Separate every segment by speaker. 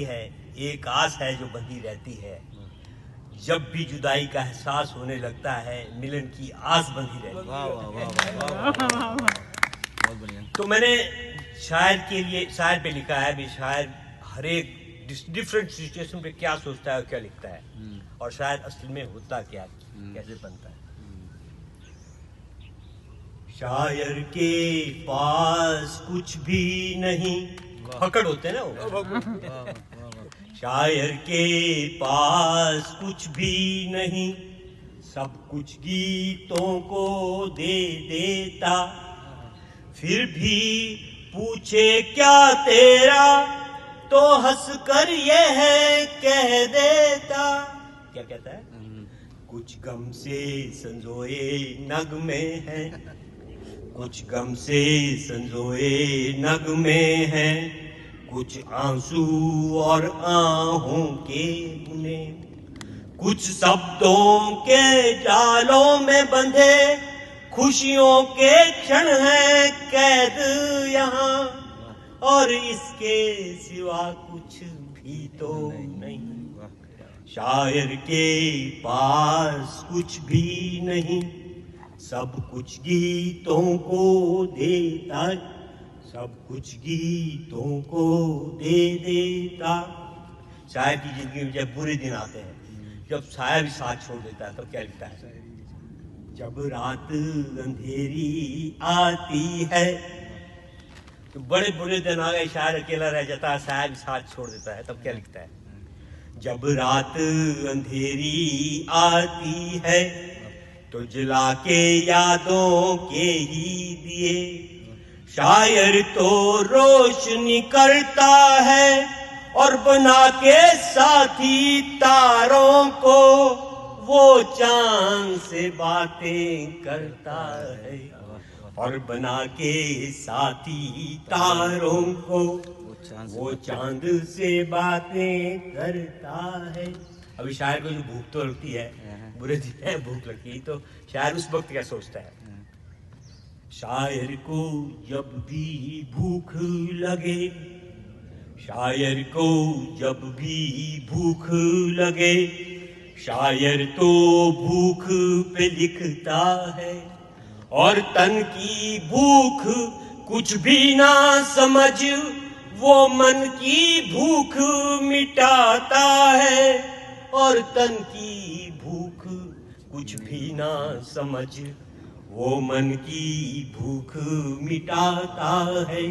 Speaker 1: है, एक आस है जो बंधी रहती है। जब भी जुदाई का एहसास होने लगता है, मिलन की आस बंधी रहती है।
Speaker 2: वाह वाह वाह वाह वाह, बहुत बढ़िया।
Speaker 1: तो मैंने शायर पे लिखा है भी, शायर हर एक डिफरेंट सिचुएशन पे क्या सोचता है और क्या लिखता है, और शायद असल में होता क्या, कैसे बनता है। शायर के पास कुछ भी नहीं, फकड़ होते हैं ना वो। शायर के पास कुछ भी नहीं, सब कुछ गीतों को दे देता। फिर भी पूछे क्या तेरा, तो हंस कर यह कह देता। क्या कहता है? कुछ गम से संजोए नगमे हैं, कुछ गम से संजोए नगमे हैं, कुछ आंसू और आहों के बुने, कुछ शब्दों के जालों में बंधे, खुशियों के क्षण हैं कैद यहाँ, और इसके सिवा कुछ भी तो नहीं। शायर के पास कुछ भी नहीं, सब कुछ गीतों को देता, सब कुछ गीतों को दे देता। शायर की जिंदगी में जब बुरे दिन आते हैं, जब शायर भी साथ छोड़ देता है, तब क्या लिखता है? जब रात अंधेरी आती है, तो बड़े बुरे दिन आ गए, शायर अकेला रह जाता है, शायर भी साथ छोड़ देता है, तब क्या लिखता है? जब रात अंधेरी आती है, तो जला के यादों के ही दिए, शायर तो रोशनी करता है, और बना के साथी तारों को वो चांद से बातें करता है, और बना के साथी तारों को वो चांद से बातें करता है। अभी शायर को जो भूख तो लगती है, बुरे दिन है, भूख लगती है, तो शायर उस वक्त क्या सोचता है? शायर को जब भी भूख लगे, शायर को जब भी भूख लगे, शायर तो भूख पे लिखता है, और तन की भूख कुछ भी ना समझ, वो मन की भूख मिटाता है, और तन की भूख कुछ भी ना समझ, वो मन की भूख मिटाता है।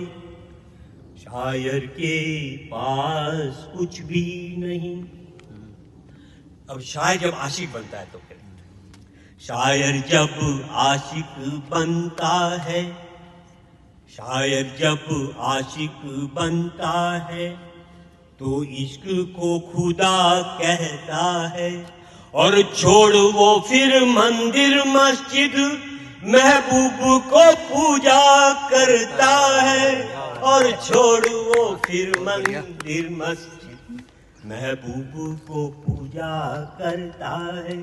Speaker 1: शायर के पास कुछ भी नहीं। अब शायर जब आशिक बनता है तो क्या? शायर जब आशिक बनता है, शायर जब आशिक बनता है, तो इश्क को खुदा कहता है, और छोड़ वो फिर मंदिर मस्जिद, महबूब को पूजा करता है, और छोड़ वो फिर मंदिर मस्जिद, महबूब को पूजा करता है।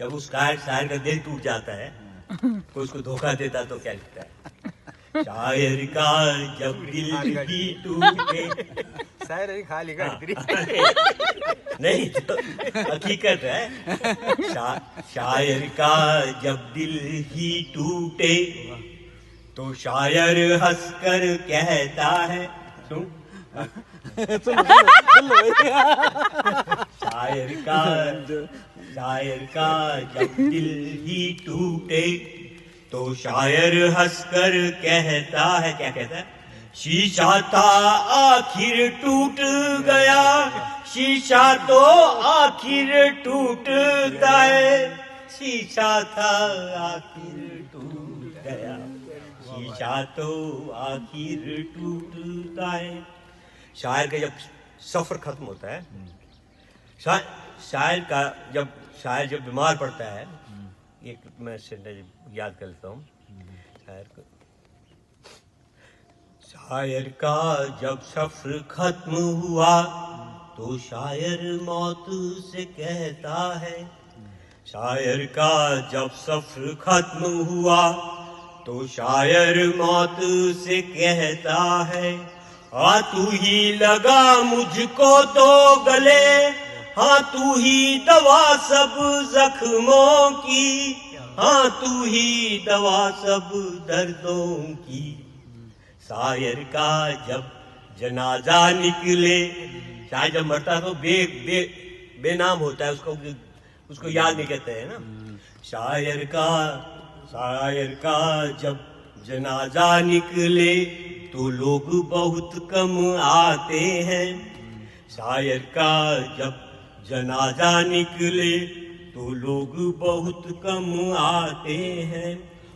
Speaker 1: जब उस शायर का दिल टूट जाता है, तो उसको धोखा देता, तो क्या लिखता है? शायर का जब दिल ही टूटे,
Speaker 2: शायर ही खाली का
Speaker 1: नहीं तो हकीकत है। शायर का जब दिल ही टूटे, तो शायर हंसकर कहता है, सुन शायर का जब दिल ही टूटे, तो शायर हंसकर कहता है, क्या कहता है? शीशा था आखिर टूट गया, शीशा तो आखिर टूटता है, शीशा था आखिर टूट गया, शीशा तो आखिर टूटता है। शायर का जब सफर खत्म होता है, शायर का शायर जब बीमार पड़ता है, एक मैं याद कर लेता हूँ शायर का जब सफर खत्म हुआ, तो शायर मौत से कहता है। शायर का जब सफर खत्म हुआ, तो शायर मौत से कहता है, हाँ तू ही लगा मुझको तो गले, हाँ तू ही दवा सब जख्मों की, हाँ तू ही दवा सब दर्दों की। शायर का जब जनाजा निकले, शायर जब मरता तो बेनाम होता है, उसको याद नहीं कहते हैं ना। शायर का जब जनाजा निकले तो लोग बहुत कम आते हैं। शायर का जब जनाजा निकले तो लोग बहुत कम आते हैं।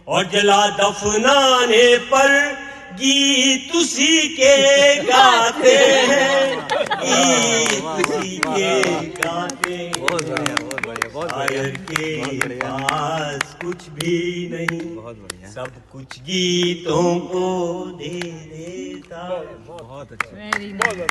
Speaker 1: और जला दफनाने पर गीत उसी के गाते हैं, गीत उसी के गाते हैं।
Speaker 2: बहुत बढ़िया, बहुत बढ़िया, बहुत
Speaker 1: शायर
Speaker 2: बढ़िया, बहुत
Speaker 1: के
Speaker 2: बढ़िया,
Speaker 1: पास कुछ भी नहीं,
Speaker 2: बहुत बढ़िया,
Speaker 1: सब कुछ गीतों को दे देता।
Speaker 2: बहुत अच्छा।
Speaker 3: Very nice.